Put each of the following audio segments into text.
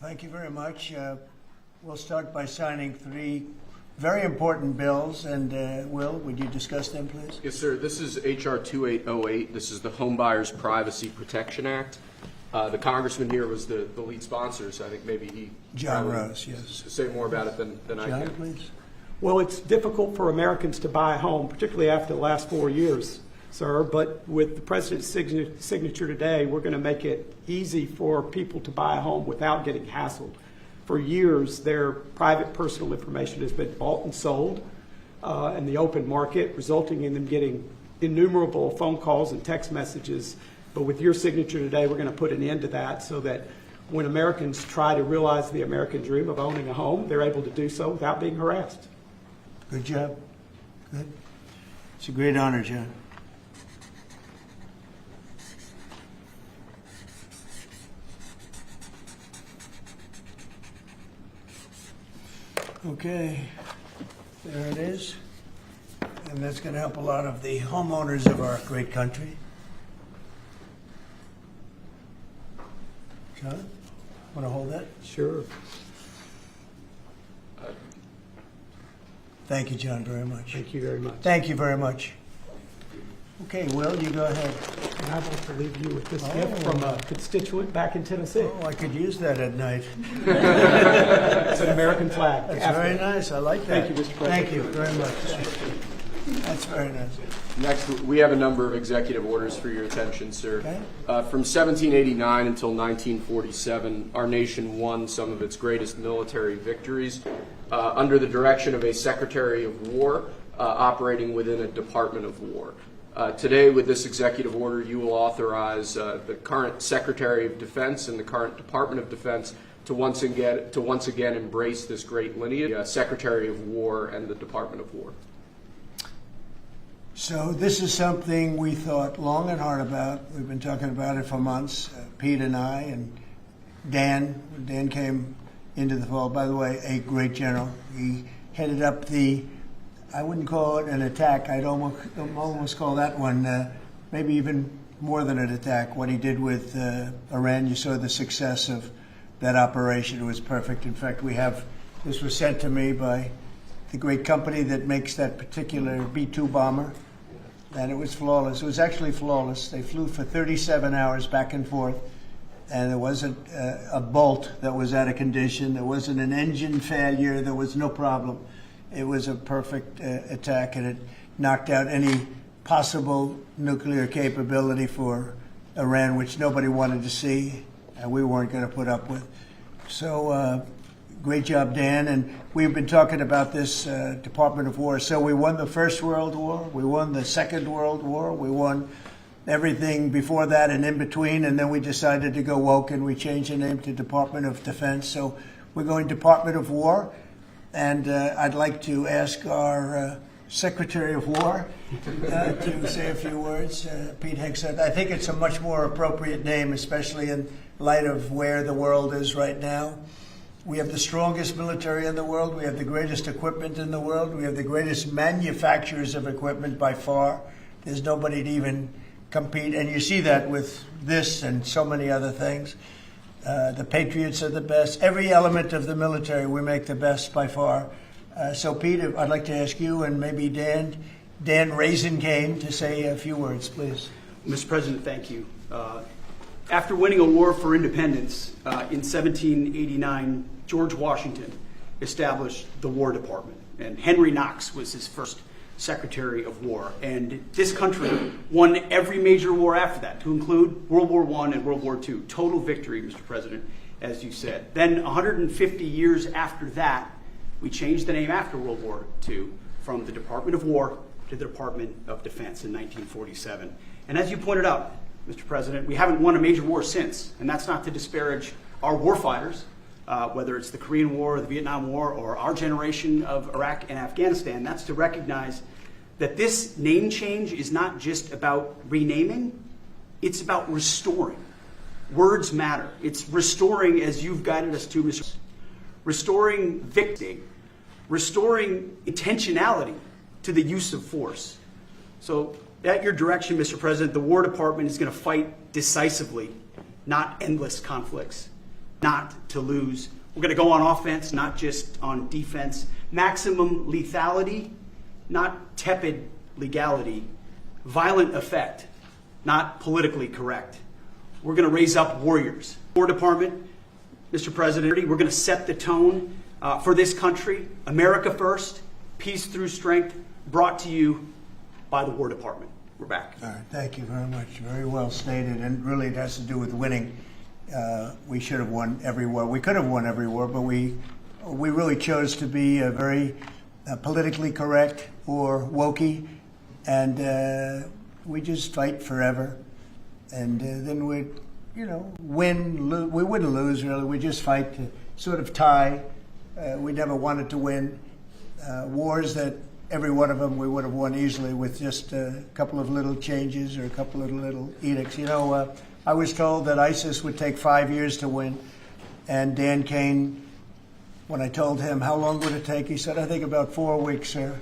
Thank you very much. We'll start by signing three very important bills. And Will, would you discuss them, please? Yes, sir. This is H.R. 2808. This is the Home Buyers Privacy Protection Act. The congressman here was the lead sponsor, so I think maybe he John Rose, yes. Say more about it than I can. John, please. Well, it's difficult for Americans to buy a home, particularly after the last 4 years, sir. But with the president's signature today, we're going to make it easy for people to buy a home without getting hassled. For years, their private personal information has been bought and sold in the open market, resulting in them getting innumerable phone calls and text messages. But with your signature today, we're going to put an end to that so that when Americans try to realize the American dream of owning a home, they're able to do so without being harassed. Good job. Good. It's a great honor, John. Okay, there it is. And that's going to help a lot of the homeowners of our great country. John, want to hold that? Sure. Thank you, John, very much. Thank you very much. Thank you very much. Okay, Will, you go ahead. And I'd like to leave you with this gift from a constituent back in Tennessee. Oh, I could use that at night. It's an American flag. That's very nice. I like that. Thank you, Mr. President. Thank you very much. That's very nice. Next, we have a number of executive orders for your attention, sir. Okay. From 1789 until 1947, our nation won some of its greatest military victories under the direction of a Secretary of War operating within a Department of War. Today, with this executive order, you will authorize the current Secretary of Defense and the current Department of Defense to once again embrace this great lineage, Secretary of War and the Department of War. So this is something we thought long and hard about. We've been talking about it for months, Pete and I, and Dan. Dan came into the fold. By the way, a great general. He headed up the, I wouldn't call it an attack. I'd almost call that one maybe even more than an attack. What he did with Iran, you saw the success of that operation. It was perfect. In fact, this was sent to me by the great company that makes that particular B-2 bomber, and it was flawless. It was actually flawless. They flew for 37 hours back and forth, and there wasn't a bolt that was out of condition. There wasn't an engine failure. There was no problem. It was a perfect attack, and it knocked out any possible nuclear capability for Iran, which nobody wanted to see, and we weren't going to put up with. So great job, Dan. And we've been talking about this Department of War. So we won the First World War. We won the Second World War. We won everything before that and in between. And then we decided to go woke, and we changed the name to Department of Defense. So we're going Department of War. And I'd like to ask our Secretary of War to say a few words. Pete Hegseth. I think it's a much more appropriate name, especially in light of where the world is right now. We have the strongest military in the world. We have the greatest equipment in the world. We have the greatest manufacturers of equipment by far. There's nobody to even compete. And you see that with this and so many other things. The Patriots are the best. Every element of the military, we make the best by far. So, Pete, I'd like to ask you and maybe Dan Raisin-Cane to say a few words, please. Mr. President, thank you. After winning a war for independence in 1789, George Washington established the War Department, and Henry Knox was his first Secretary of War. And this country won every major war after that, to include World War I and World War II. Total victory, Mr. President, as you said. Then 150 years after that, we changed the name after World War II from the Department of War to the Department of Defense in 1947. And as you pointed out, Mr. President, we haven't won a major war since, and that's not to disparage our warfighters, whether it's the Korean War or the Vietnam War or our generation of Iraq and Afghanistan. That's to recognize that this name change is not just about renaming, it's about restoring. Words matter. It's restoring, as you've guided us to, Mr. Restoring victim, restoring intentionality to the use of force. So at your direction, Mr. President, the War Department is going to fight decisively, not endless conflicts. not to lose. We're going to go on offense, not just on defense. Maximum lethality, not tepid legality. Violent effect, not politically correct. We're going to raise up warriors. War Department, Mr. President, we're going to set the tone for this country. America first, peace through strength, brought to you by the War Department. We're back. All right, thank you very much. Very well stated, and really it has to do with winning. We should have won every war. We could have won every war, but we really chose to be very politically correct or wokey, and we just fight forever. And then we'd, win. We wouldn't lose, really. We just fight to sort of tie. We never wanted to win. Wars that every one of them we would have won easily with just a couple of little changes or a couple of little edicts. I was told that ISIS would take 5 years to win. And Dan Kane, when I told him how long would it take, he said, I think about 4 weeks, sir.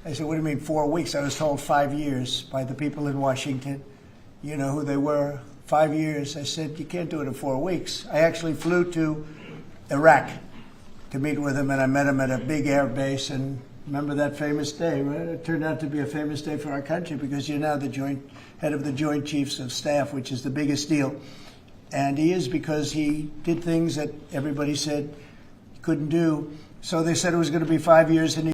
I said, what do you mean 4 weeks? I was told 5 years by the people in Washington. You know who they were. 5 years. I said, you can't do it in 4 weeks. I actually flew to Iraq to meet with him, and I met him at a big air base. And remember that famous day, right? It turned out to be a famous day for our country because you're now the head of the Joint Chiefs of Staff, which is the biggest deal. And he is, because he did things that everybody said he couldn't do. So they said it was going to be 5 years, and